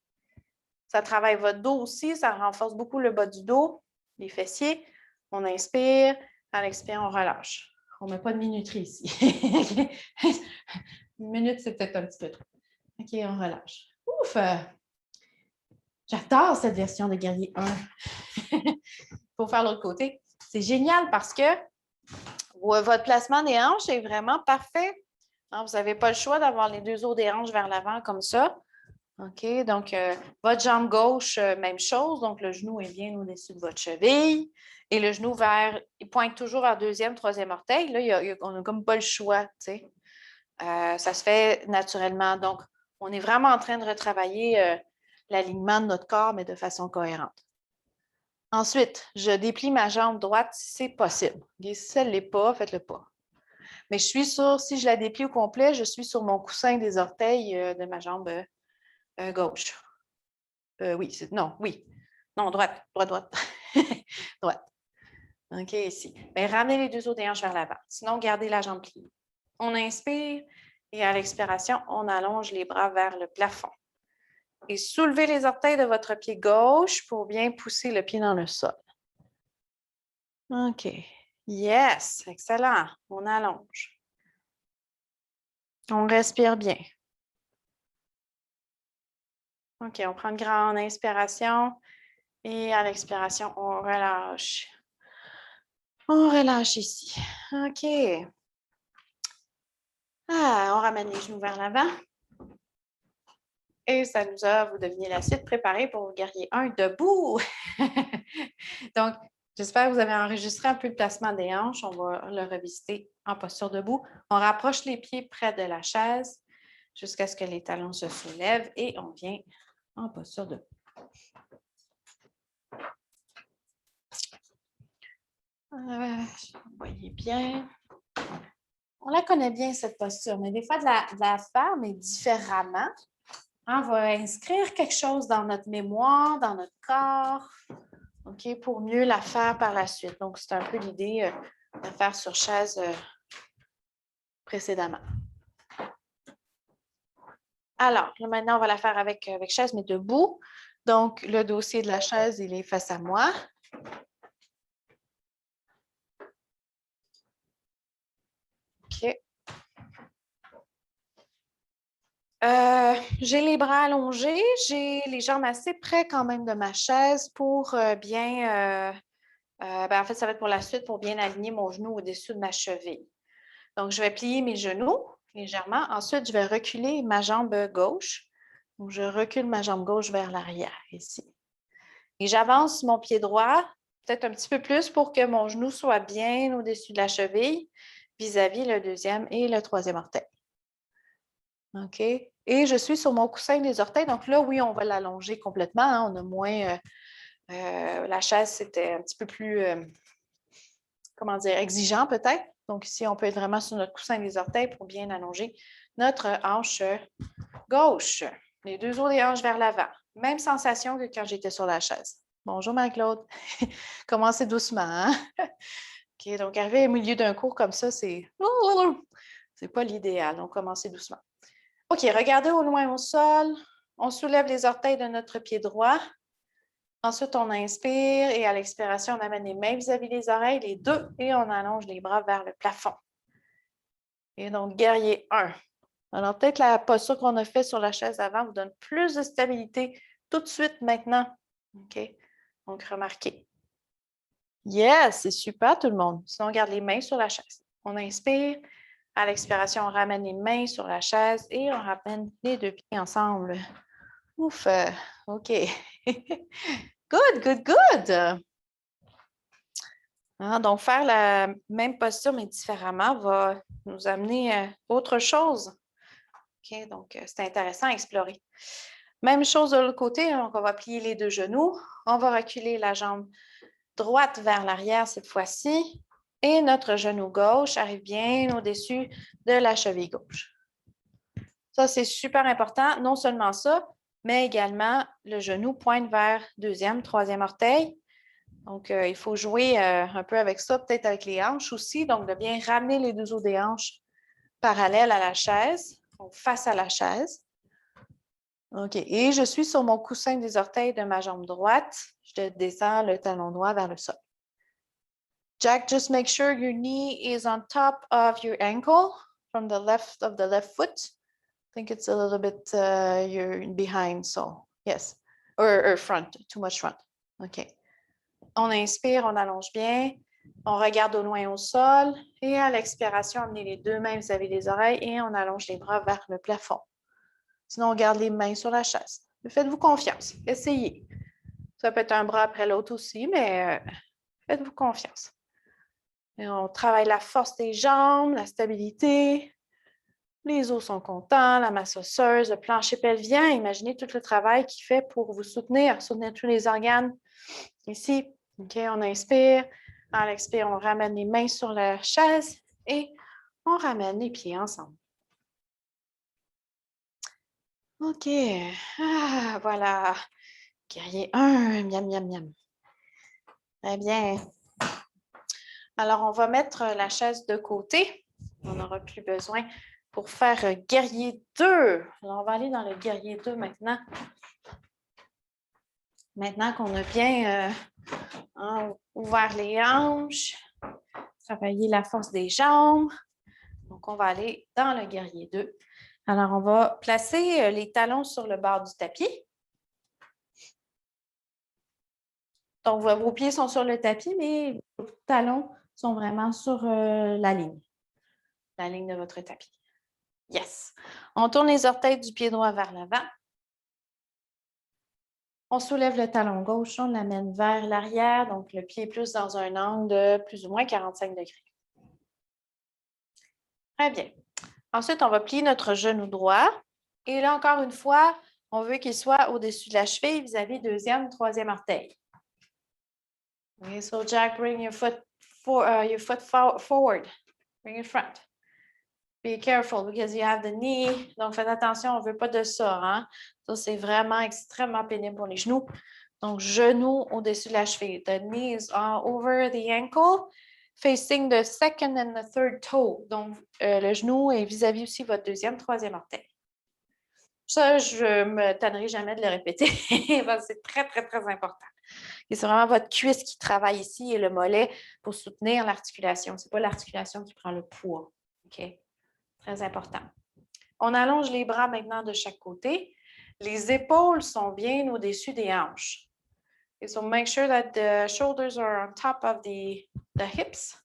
Ça travaille votre dos aussi, ça renforce beaucoup le bas du dos, les fessiers. On inspire, à l'expire, on relâche. On ne met pas de minuterie ici. Une minute, c'est peut-être un petit peu trop. OK, on relâche. Ouf! J'adore cette version de guerrier 1. Pour faire l'autre côté. C'est génial parce que votre placement des hanches est vraiment parfait. Vous n'avez pas le choix d'avoir les deux os des hanches vers l'avant comme ça. OK, donc votre jambe gauche, même chose. Donc, le genou est bien au-dessus de votre cheville. Et le genou il pointe toujours vers deuxième, troisième orteil. Là, on n'a comme pas le choix, tu sais. Ça se fait naturellement. Donc, on est vraiment en train de retravailler l'alignement de notre corps, mais de façon cohérente. Ensuite, je déplie ma jambe droite si c'est possible. Si ça ne l'est pas, faites-le pas. Mais je suis sûre, si je la déplie au complet, je suis sur mon coussin des orteils de ma jambe gauche. Oui, oui. Non, droite. Droite. OK, ici. Bien, ramenez les deux os des hanches vers l'avant. Sinon, gardez la jambe pliée. On inspire et à l'expiration, on allonge les bras vers le plafond. Et soulevez les orteils de votre pied gauche pour bien pousser le pied dans le sol. OK. Yes, excellent. On allonge. On respire bien. OK, on prend une grande inspiration et à l'expiration, on relâche. On relâche ici. OK. On ramène les genoux vers l'avant. Et ça nous a, vous devinez la suite, préparé pour guerrier 1 debout. Donc, j'espère que vous avez enregistré un peu le placement des hanches. On va le revisiter en posture debout. On rapproche les pieds près de la chaise jusqu'à ce que les talons se soulèvent et on vient en posture debout. Vous voyez bien. On la connaît bien, cette posture, mais des fois, de la faire, mais différemment. On va inscrire quelque chose dans notre mémoire, dans notre corps, OK, pour mieux la faire par la suite. Donc, c'est un peu l'idée de faire sur chaise précédemment. Alors, là, maintenant, on va la faire avec chaise, mais debout. Donc, le dossier de la chaise, il est face à moi. OK. J'ai les bras allongés, j'ai les jambes assez près quand même de ma chaise pour bien... en fait, ça va être pour la suite pour bien aligner mon genou au-dessus de ma cheville. Donc, je vais plier mes genoux légèrement. Ensuite, je vais reculer ma jambe gauche. Donc, je recule ma jambe gauche vers l'arrière ici. Et j'avance mon pied droit peut-être un petit peu plus pour que mon genou soit bien au-dessus de la cheville vis-à-vis le deuxième et le troisième orteil. OK? Et je suis sur mon coussin des orteils. Donc là, oui, on va l'allonger complètement. Hein. On a moins... la chaise, c'était un petit peu plus, comment dire, exigeant peut-être. Donc ici, on peut être vraiment sur notre coussin des orteils pour bien allonger notre hanche gauche. Les deux os des hanches vers l'avant. Même sensation que quand j'étais sur la chaise. Bonjour Marie-Claude. Commencez doucement. Hein? OK, donc arriver au milieu d'un cours comme ça, c'est pas l'idéal. Donc, commencez doucement. OK, regardez au loin au sol. On soulève les orteils de notre pied droit. Ensuite, on inspire et à l'expiration, on amène les mains vis-à-vis des oreilles, les deux, et on allonge les bras vers le plafond. Et donc, guerrier 1. Alors, peut-être la posture qu'on a faite sur la chaise avant vous donne plus de stabilité tout de suite maintenant. OK? Donc, remarquez. Yes, c'est super tout le monde. Sinon, on garde les mains sur la chaise. On inspire. À l'expiration, on ramène les mains sur la chaise et on ramène les deux pieds ensemble. Ouf, OK. Good, good, good. Donc, faire la même posture, mais différemment, va nous amener autre chose. OK, donc, c'est intéressant à explorer. Même chose de l'autre côté, donc on va plier les deux genoux. On va reculer la jambe droite vers l'arrière cette fois-ci. Et notre genou gauche arrive bien au-dessus de la cheville gauche. Ça, c'est super important. Non seulement ça, mais également le genou pointe vers deuxième, troisième orteil. Donc, il faut jouer un peu avec ça, peut-être avec les hanches aussi. Donc, de bien ramener les deux os des hanches parallèles à la chaise, donc face à la chaise. OK. Et je suis sur mon coussin des orteils de ma jambe droite. Je descends le talon droit vers le sol. Jack, just make sure your knee is on top of your ankle from the left of the left foot. I think it's a little bit you're behind, so yes. Or front, too much front. OK. On inspire, on allonge bien. On regarde au loin au sol. Et à l'expiration, amenez les deux mains vis-à-vis des oreilles et on allonge les bras vers le plafond. Sinon, on garde les mains sur la chaise. Faites-vous confiance. Essayez. Ça peut être un bras après l'autre aussi, mais faites-vous confiance. Et on travaille la force des jambes, la stabilité. Les os sont contents, la masse osseuse, le plancher pelvien. Imaginez tout le travail qu'il fait pour vous soutenir tous les organes. Ici, OK, on inspire. À l'expire, on ramène les mains sur la chaise et on ramène les pieds ensemble. OK. Ah, voilà. Guerrier 1, miam, miam, miam. Très bien. Alors, on va mettre la chaise de côté. On n'aura plus besoin pour faire guerrier 2. Alors, on va aller dans le guerrier 2 maintenant. Maintenant qu'on a bien ouvert les hanches, travaillé la force des jambes. Donc, on va aller dans le guerrier 2. Alors, on va placer les talons sur le bord du tapis. Donc, vos pieds sont sur le tapis, mais vos talons sont vraiment sur la ligne de votre tapis. Yes. On tourne les orteils du pied droit vers l'avant. On soulève le talon gauche, on l'amène vers l'arrière, donc le pied est plus dans un angle de plus ou moins 45 degrés. Très bien. Ensuite, on va plier notre genou droit. Et là, encore une fois, on veut qu'il soit au-dessus de la cheville vis-à-vis deuxième, troisième orteil. Okay, so Jack, bring your foot forward. Bring it front. Be careful because you have the knee. Donc, faites attention, on ne veut pas de ça. Hein? Ça, c'est vraiment extrêmement pénible pour les genoux. Donc, genou au-dessus de la cheville. The knee is over the ankle, facing the second and the third toe. Donc, le genou est vis-à-vis aussi votre deuxième, troisième orteil. Ça, je ne me tannerai jamais de le répéter. C'est très, très, très important. Et c'est vraiment votre cuisse qui travaille ici et le mollet pour soutenir l'articulation. Ce n'est pas l'articulation qui prend le poids. OK? Très important. On allonge les bras maintenant de chaque côté. Les épaules sont bien au-dessus des hanches. Okay, so make sure that the shoulders are on top of the hips.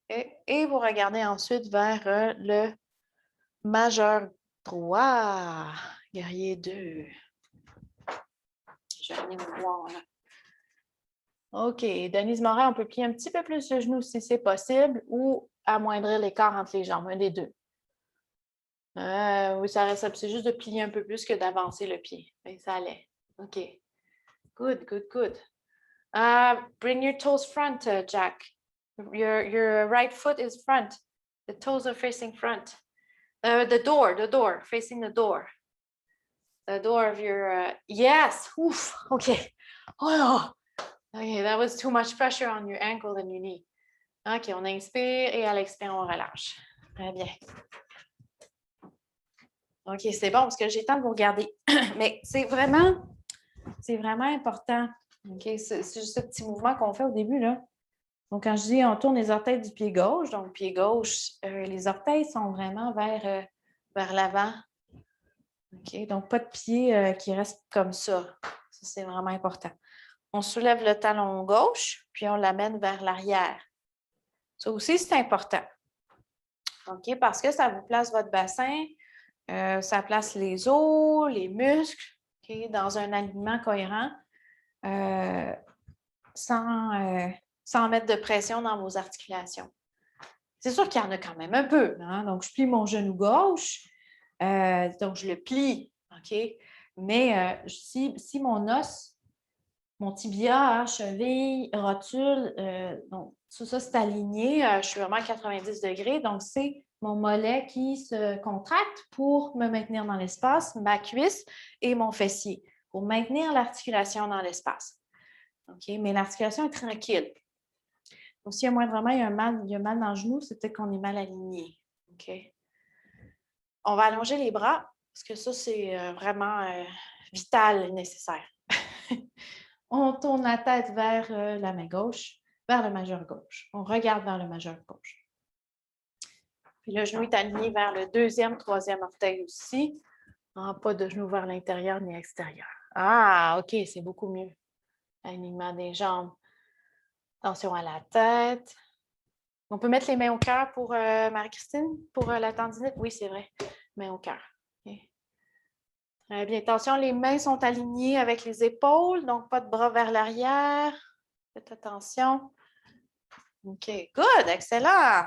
Et vous regardez ensuite vers le majeur droit. Guerrier 2. Je vais venir vous voir là. OK. Denise Morin, on peut plier un petit peu plus le genou si c'est possible ou amoindrir l'écart entre les jambes, un des deux. Oui, ça reste, c'est juste de plier un peu plus que d'avancer le pied. Oui, ça allait. OK. Good, good, good. Bring your toes front, Jack. Your right foot is front. The toes are facing front. The door, facing the door. The door of your, yes. Oof. Okay. Oh, okay, that was too much pressure on your ankle and your knee. OK, on inspire et à l'expire, on relâche. Très bien. OK, c'est bon parce que j'ai le temps de vous regarder. Mais c'est vraiment important. OK, c'est juste ce petit mouvement qu'on fait au début, là. Donc, quand je dis on tourne les orteils du pied gauche, donc pied gauche, les orteils sont vraiment vers l'avant. OK, donc pas de pied qui reste comme ça. Ça, c'est vraiment important. On soulève le talon gauche, puis on l'amène vers l'arrière. Ça aussi, c'est important. OK, parce que ça vous place votre bassin, ça place les os, les muscles, okay, dans un alignement cohérent, sans mettre de pression dans vos articulations. C'est sûr qu'il y en a quand même un peu. Hein? Donc, je plie mon genou gauche, donc je le plie, OK? Mais si mon os, mon tibia, cheville, rotule, donc tout ça, c'est aligné, je suis vraiment à 90 degrés, donc c'est mon mollet qui se contracte pour me maintenir dans l'espace, ma cuisse et mon fessier, pour maintenir l'articulation dans l'espace. OK? Mais l'articulation est tranquille. Donc, s'il y a moindrement, il y a mal dans le genou, c'est peut-être qu'on est mal aligné. OK? On va allonger les bras Parce que ça, c'est vraiment vital et nécessaire. On tourne la tête vers la main gauche, vers le majeur gauche. On regarde vers le majeur gauche. Puis le genou est aligné vers le deuxième, troisième orteil aussi. Pas de genou vers l'intérieur ni l'extérieur. Ah, OK, c'est beaucoup mieux. Alignement des jambes. Attention à la tête. On peut mettre les mains au cœur pour Marie-Christine, pour la tendinite? Oui, c'est vrai. Mains au cœur. Okay. Très bien. Attention, les mains sont alignées avec les épaules, donc pas de bras vers l'arrière. Faites attention. OK, good, excellent.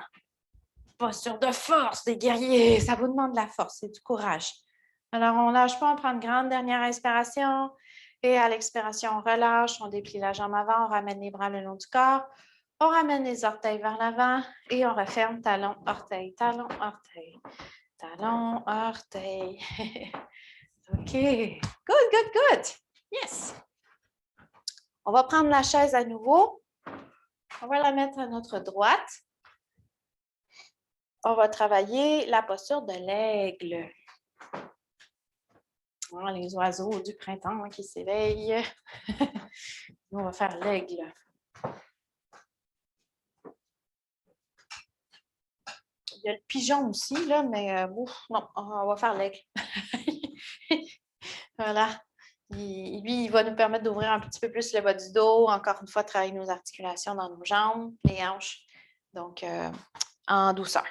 Posture de force des guerriers. Ça vous demande de la force et du courage. Alors, on ne lâche pas, on prend une grande dernière inspiration. Et à l'expiration, on relâche, on déplie la jambe avant, on ramène les bras le long du corps. On ramène les orteils vers l'avant et on referme talon, orteil, talon, orteil, talon, orteil. OK. Good, good, good. Yes. On va prendre la chaise à nouveau. On va la mettre à notre droite. On va travailler la posture de l'aigle. Oh, les oiseaux du printemps qui s'éveillent. On va faire l'aigle. Il y a le pigeon aussi, là, mais non, on va faire l'aigle. Voilà. Lui, il va nous permettre d'ouvrir un petit peu plus le bas du dos. Encore une fois, travailler nos articulations dans nos jambes, les hanches. Donc, en douceur.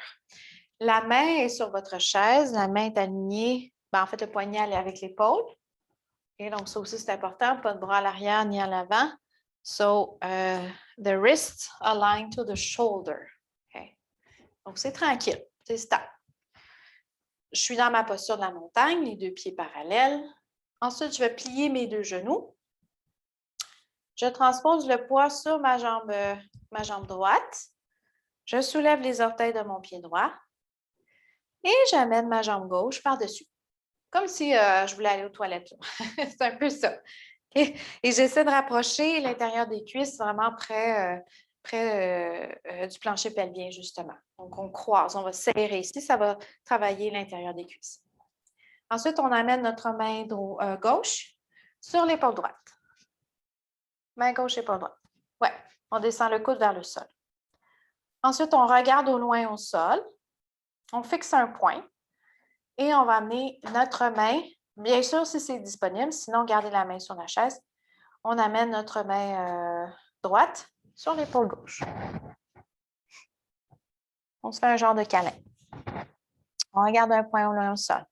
La main est sur votre chaise. La main est alignée. En fait, le poignet est avec l'épaule. Et donc, ça aussi, c'est important. Pas de bras à l'arrière ni à l'avant. So, the wrists align to the shoulder. Okay. Donc, c'est tranquille. C'est stable. Je suis dans ma posture de la montagne, les deux pieds parallèles. Ensuite, je vais plier mes deux genoux. Je transpose le poids sur ma jambe droite. Je soulève les orteils de mon pied droit. Et j'amène ma jambe gauche par-dessus. Comme si je voulais aller aux toilettes. C'est un peu ça. Et j'essaie de rapprocher l'intérieur des cuisses vraiment près du plancher pelvien, justement. Donc, on croise, on va serrer ici, ça va travailler l'intérieur des cuisses. Ensuite, on amène notre main gauche sur l'épaule droite. Main gauche, épaule droite. Ouais, on descend le coude vers le sol. Ensuite, on regarde au loin au sol. On fixe un point et on va amener notre main, bien sûr si c'est disponible, sinon gardez la main sur la chaise. On amène notre main droite sur l'épaule gauche. On se fait un genre de câlin. On regarde un point au loin au sol.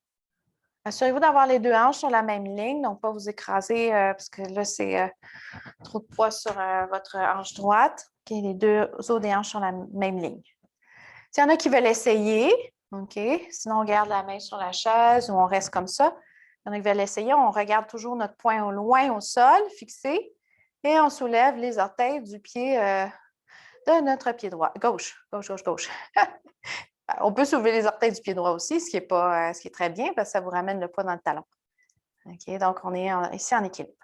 Assurez-vous d'avoir les deux hanches sur la même ligne, donc pas vous écraser parce que là, c'est trop de poids sur votre hanche droite. Okay, les deux os des hanches sur la même ligne. S'il y en a qui veulent essayer, OK, sinon on garde la main sur la chaise ou on reste comme ça. Il y en a qui veulent essayer, on regarde toujours notre point au loin au sol, fixé, et on soulève les orteils du pied de notre pied droit. Gauche, gauche, gauche, gauche. On peut soulever les orteils du pied droit aussi, ce qui est très bien parce que ça vous ramène le poids dans le talon. OK, donc on est ici en équilibre.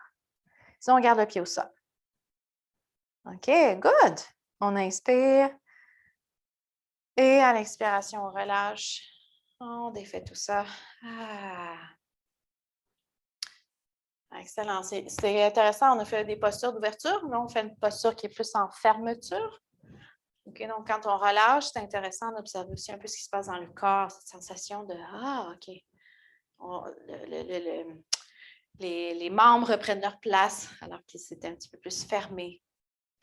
Sinon, on garde le pied au sol. OK, good. On inspire. Et à l'expiration, on relâche. On défait tout ça. Ah. Excellent. C'est intéressant. On a fait des postures d'ouverture. Là, on fait une posture qui est plus en fermeture. OK, donc quand on relâche, c'est intéressant d'observer aussi un peu ce qui se passe dans le corps, cette sensation de Ah, OK. Les membres prennent leur place alors qu'ils étaient un petit peu plus fermés.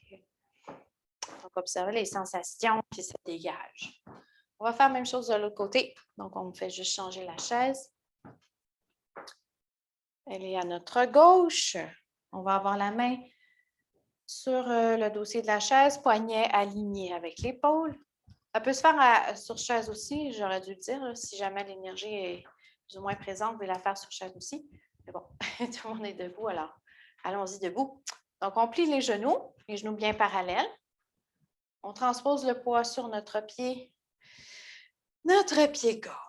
Okay. Donc, observez les sensations qui se dégagent. On va faire la même chose de l'autre côté. Donc, on fait juste changer la chaise. Elle est à notre gauche. On va avoir la main sur le dossier de la chaise, poignet aligné avec l'épaule. Ça peut se faire sur chaise aussi, j'aurais dû le dire. Si jamais l'énergie est plus ou moins présente, vous pouvez la faire sur chaise aussi. Mais bon, tout le monde est debout, alors allons-y debout. Donc, on plie les genoux bien parallèles. On transpose le poids sur notre pied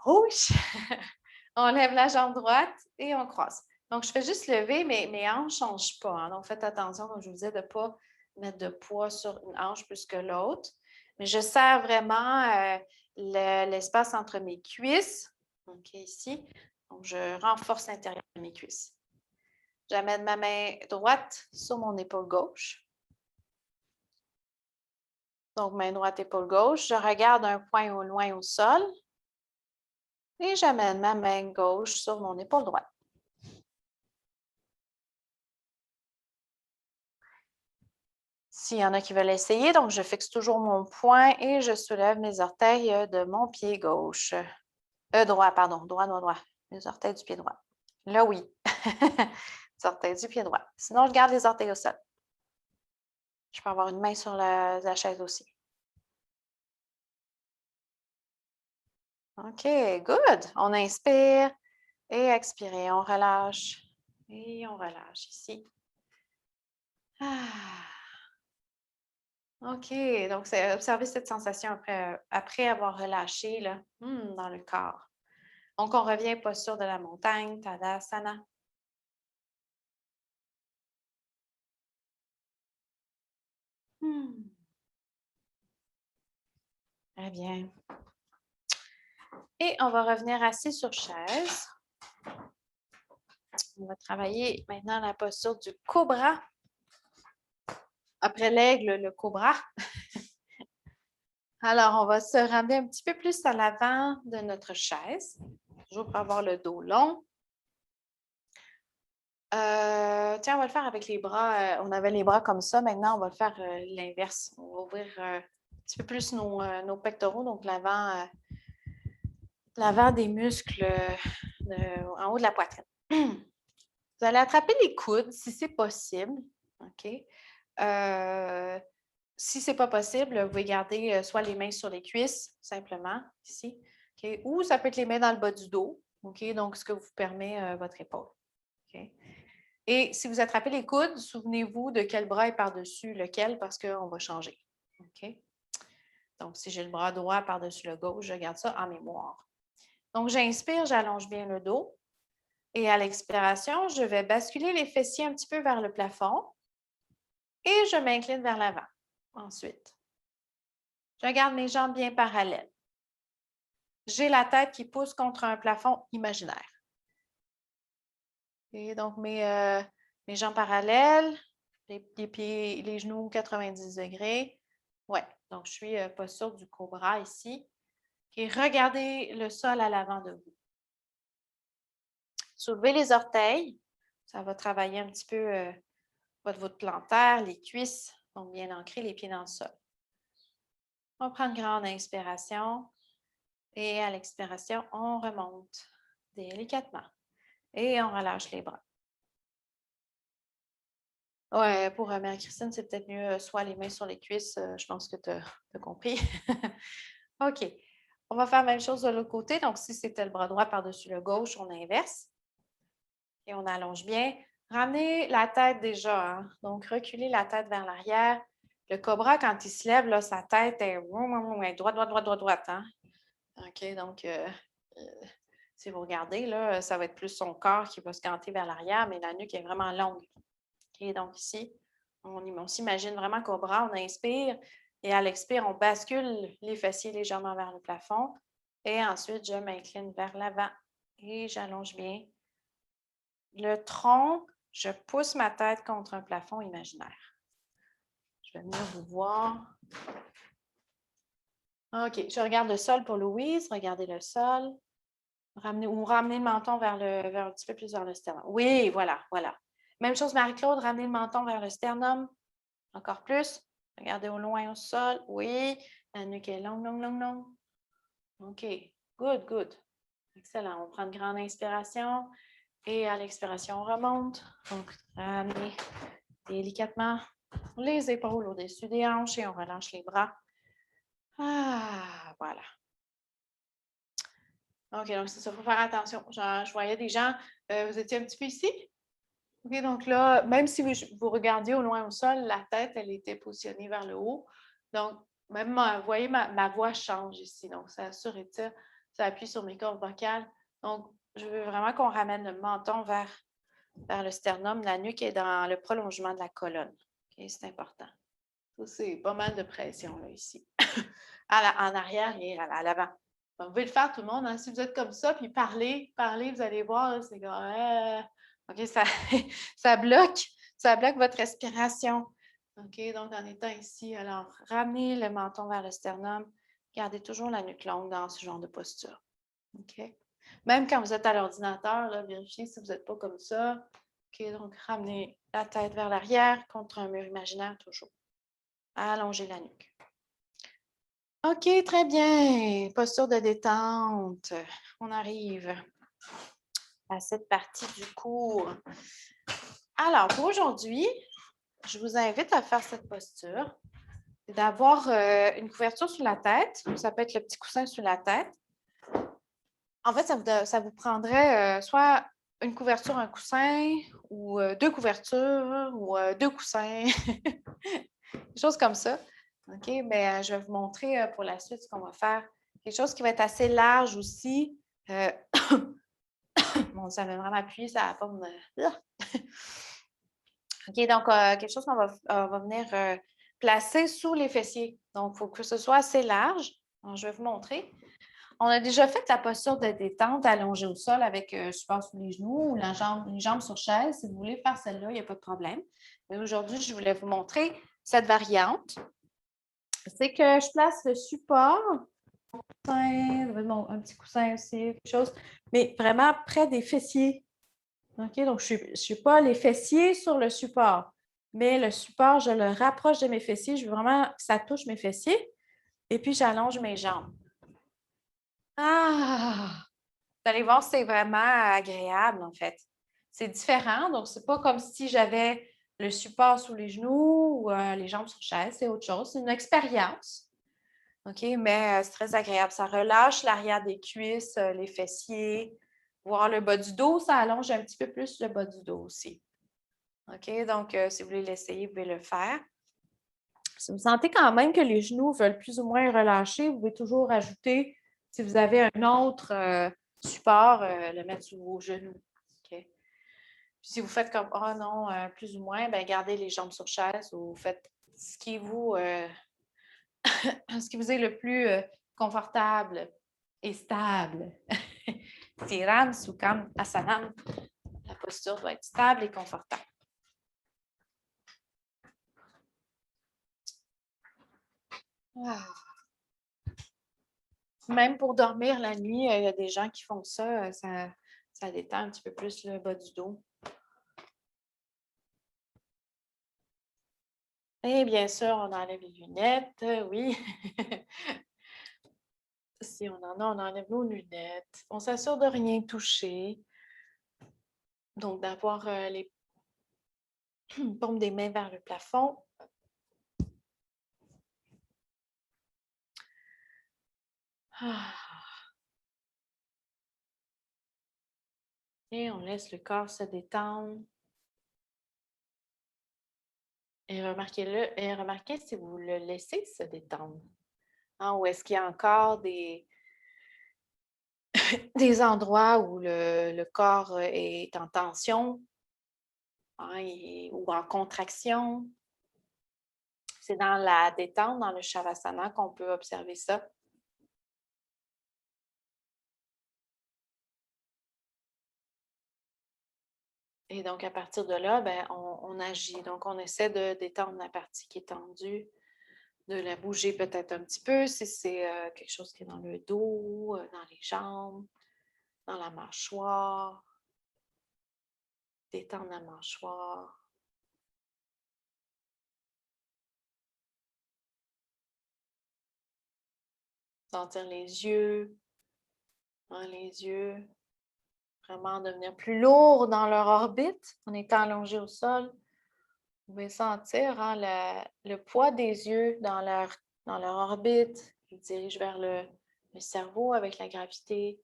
gauche. On lève la jambe droite et on croise. Donc, je fais juste lever, mais mes hanches ne changent pas. Hein. Donc, faites attention, comme je vous disais, de ne pas mettre de poids sur une hanche plus que l'autre. Mais je serre vraiment l'espace entre mes cuisses, OK, ici, Donc, je renforce l'intérieur de mes cuisses. J'amène ma main droite sur mon épaule gauche. Donc, main droite, épaule gauche. Je regarde un point au loin au sol. Et j'amène ma main gauche sur mon épaule droite. S'il y en a qui veulent essayer, donc je fixe toujours mon poing et je soulève mes orteils de mon pied gauche. Droit, pardon. Droit, droit, droit. Les orteils du pied droit. Là, oui. Les orteils du pied droit. Sinon, je garde les orteils au sol. Je peux avoir une main sur la chaise aussi. OK, good. On inspire et expire. On relâche. Et on relâche ici. Ah. OK, donc c'est observer cette sensation après avoir relâché là, dans le corps. Donc, on revient posture de la montagne, Tadasana. Très bien. Et on va revenir assis sur chaise. On va travailler maintenant la posture du cobra. Après l'aigle, le cobra. Alors, on va se ramener un petit peu plus à l'avant de notre chaise, toujours pour avoir le dos long. Tiens, on va le faire avec les bras. On avait les bras comme ça. Maintenant, on va le faire l'inverse. On va ouvrir un petit peu plus nos pectoraux, donc l'avant des muscles en haut de la poitrine. Vous allez attraper les coudes si c'est possible. OK? Si ce n'est pas possible, vous pouvez garder soit les mains sur les cuisses, simplement, ici. Okay? Ou ça peut être les mains dans le bas du dos. OK? Donc, ce que vous permet votre épaule. OK? Et si vous attrapez les coudes, souvenez-vous de quel bras est par-dessus lequel parce qu'on va changer. OK? Donc, si j'ai le bras droit par-dessus le gauche, je garde ça en mémoire. Donc, j'inspire, j'allonge bien le dos. Et à l'expiration, je vais basculer les fessiers un petit peu vers le plafond et je m'incline vers l'avant. Ensuite, je garde mes jambes bien parallèles. J'ai la tête qui pousse contre un plafond imaginaire. Et donc, mes jambes parallèles, les pieds, les genoux 90 degrés. Ouais, donc je suis posture du cobra ici. Et regardez le sol à l'avant de vous. Soulevez les orteils. Ça va travailler un petit peu votre voûte plantaire, les cuisses, donc bien ancrées, les pieds dans le sol. On prend une grande inspiration et à l'expiration, on remonte délicatement et on relâche les bras. Ouais, pour Marie-Christine, c'est peut-être mieux soit les mains sur les cuisses. Je pense que tu as compris. OK. On va faire la même chose de l'autre côté. Donc, si c'était le bras droit par-dessus le gauche, on inverse. Et on allonge bien. Ramenez la tête déjà. Hein? Donc, reculez la tête vers l'arrière. Le cobra, quand il se lève, là, sa tête est droite, droite, droite, droite, droite. Hein? OK, donc, si vous regardez, là, ça va être plus son corps qui va se canter vers l'arrière, mais la nuque est vraiment longue. OK, donc ici, on s'imagine vraiment cobra, on inspire et à l'expire, on bascule les fessiers légèrement vers le plafond et ensuite, je m'incline vers l'avant et j'allonge bien le tronc. Je pousse ma tête contre un plafond imaginaire. Je vais venir vous voir. OK, je regarde le sol pour Louise. Regardez le sol. Ramenez le menton vers un petit peu plus vers le sternum. Oui, voilà, voilà. Même chose, Marie-Claude, ramenez le menton vers le sternum. Encore plus. Regardez au loin au sol. Oui. La nuque est longue, longue, longue, longue. OK. Good, good. Excellent. On prend une grande inspiration. Et à l'expiration, on remonte. Donc, ramenez délicatement les épaules au-dessus des hanches et on relâche les bras. Ah, voilà. OK, donc c'est ça, il faut faire attention. Je voyais des gens, vous étiez un petit peu ici? OK, donc là, même si vous regardiez au loin au sol, la tête, elle était positionnée vers le haut. Donc, même, vous voyez, ma voix change ici. Donc, ça surétire, ça appuie sur mes cordes vocales. Donc, je veux vraiment qu'on ramène le menton vers le sternum. La nuque est dans le prolongement de la colonne. OK, c'est important. Ça, c'est pas mal de pression là, ici. En arrière et à l'avant. Vous pouvez le faire tout le monde, hein. Si vous êtes comme ça, puis parlez, vous allez voir, c'est comme OK, ça bloque votre respiration. OK, donc en étant ici, alors ramenez le menton vers le sternum. Gardez toujours la nuque longue dans ce genre de posture. OK? Même quand vous êtes à l'ordinateur, vérifiez si vous n'êtes pas comme ça. OK, donc ramenez la tête vers l'arrière contre un mur imaginaire toujours. Allongez la nuque. OK, très bien. Posture de détente. On arrive à cette partie du cours. Alors, pour aujourd'hui, je vous invite à faire cette posture, d'avoir une couverture sur la tête. Ça peut être le petit coussin sur la tête. En fait, ça vous prendrait soit une couverture, un coussin, ou deux couvertures, ou deux coussins, des choses comme ça. OK, mais je vais vous montrer pour la suite ce qu'on va faire. Quelque chose qui va être assez large aussi. Bon, ça m'a vraiment appuyé, ça va pas me... OK, donc quelque chose qu'on va venir placer sous les fessiers. Donc, il faut que ce soit assez large. Donc, je vais vous montrer. On a déjà fait la posture de détente allongée au sol avec support sous les genoux ou les jambes sur chaise. Si vous voulez faire celle-là, il n'y a pas de problème. Mais aujourd'hui, je voulais vous montrer cette variante. C'est que je place le support, un petit coussin aussi, quelque chose, mais vraiment près des fessiers. OK, donc je ne suis pas les fessiers sur le support, mais le support, je le rapproche de mes fessiers. Je veux vraiment que ça touche mes fessiers. Et puis, j'allonge mes jambes. Ah! Vous allez voir, c'est vraiment agréable, en fait. C'est différent, donc c'est pas comme si j'avais le support sous les genoux ou les jambes sur chaise, c'est autre chose. C'est une expérience, OK? Mais c'est très agréable. Ça relâche l'arrière des cuisses, les fessiers, voir le bas du dos, ça allonge un petit peu plus le bas du dos aussi. OK? Donc, si vous voulez l'essayer, vous pouvez le faire. Si vous sentez quand même que les genoux veulent plus ou moins relâcher, vous pouvez toujours ajouter, si vous avez un autre support, le mettre sous vos genoux. OK? Puis si vous faites comme oh non, plus ou moins, bien, gardez les jambes sur chaise ou faites ce qui vous, ce qui vous est le plus confortable et stable. Tiram, Sukham, Asanam. La posture doit être stable et confortable. Ah. Même pour dormir la nuit, il y a des gens qui font ça, ça détend un petit peu plus le bas du dos. Et bien sûr, on enlève les lunettes, oui. Si on en a, on enlève nos lunettes. On s'assure de rien toucher. Donc, d'avoir les paumes des mains vers le plafond. Ah. Et on laisse le corps se détendre. Et remarquez-le, et remarquez si vous le laissez se détendre. Hein, ou est-ce qu'il y a encore des endroits où le corps est en tension, hein, ou en contraction? C'est dans la détente, dans le Shavasana, qu'on peut observer ça. Et donc, à partir de là, ben, on agit. Donc, on essaie de détendre la partie qui est tendue, de la bouger peut-être un petit peu si c'est quelque chose qui est dans le dos, dans les jambes, dans la mâchoire. Détendre la mâchoire. Sentir les yeux, hein, les yeux. Vraiment devenir plus lourds dans leur orbite en étant allongé au sol. Vous pouvez sentir hein, le poids des yeux dans leur orbite qui dirige vers le cerveau avec la gravité.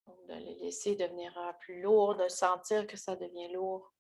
Donc, de les laisser devenir plus lourds, de sentir que ça devient lourd.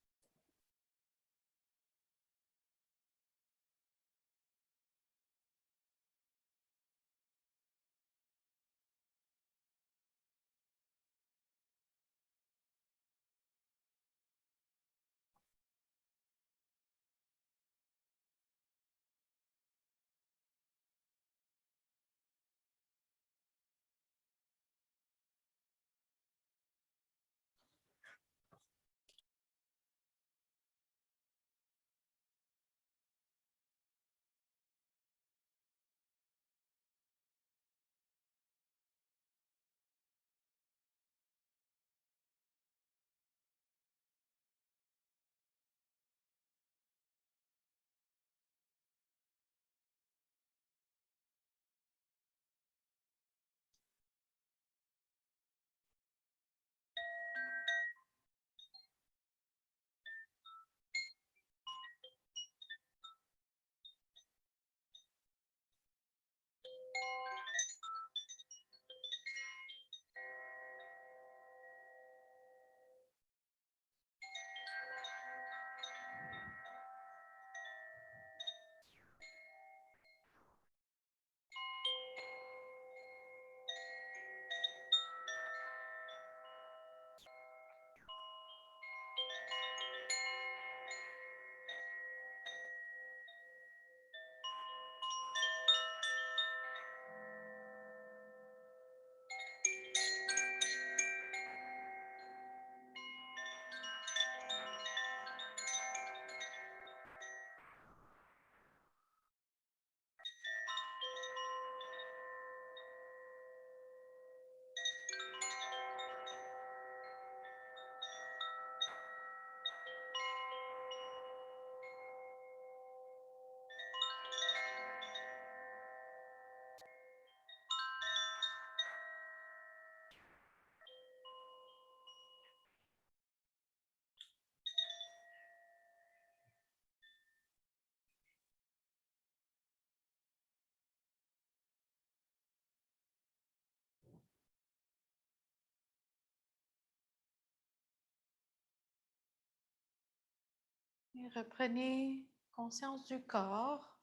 Et reprenez conscience du corps,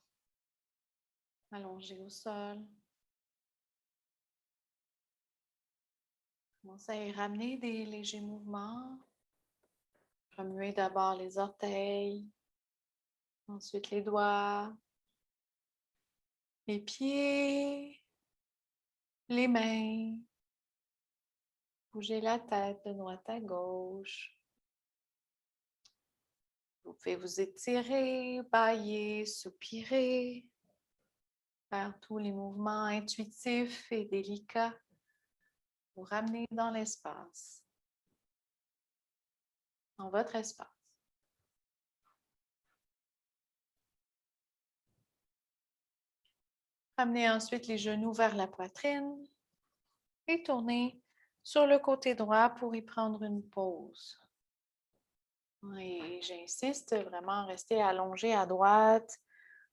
allongé au sol. Commencez à y ramener des légers mouvements. Remuez d'abord les orteils, ensuite les doigts, les pieds, les mains. Bougez la tête de droite à gauche. Vous pouvez vous étirer, bâiller, soupirer, faire tous les mouvements intuitifs et délicats. Vous ramener dans l'espace, dans votre espace. Ramenez ensuite les genoux vers la poitrine et tournez sur le côté droit pour y prendre une pause. Et j'insiste vraiment, restez allongé à droite,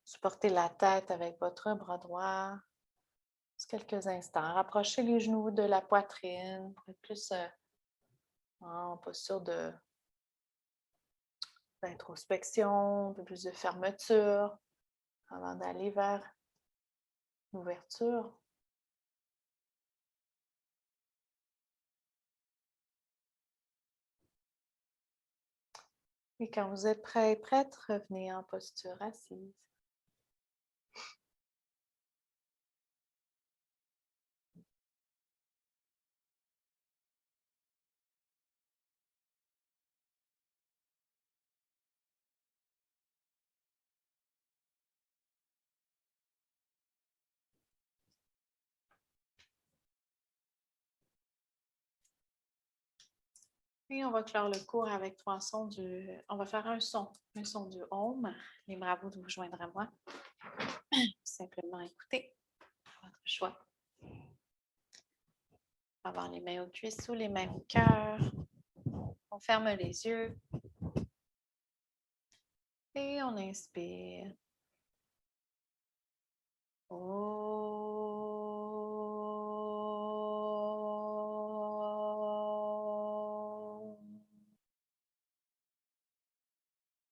supportez la tête avec votre bras droit. Quelques instants. Rapprochez les genoux de la poitrine pour être plus en posture d'introspection, un peu plus de fermeture avant d'aller vers l'ouverture. Et quand vous êtes prêt et prête, revenez en posture assise. Et on va clore le cours avec 3 sons du... On va faire un son du Om. Libre à vous de vous joindre à moi. Simplement écoutez votre choix. Avoir les mains aux cuisses ou les mains au cœur. On ferme les yeux. Et on inspire. Oh.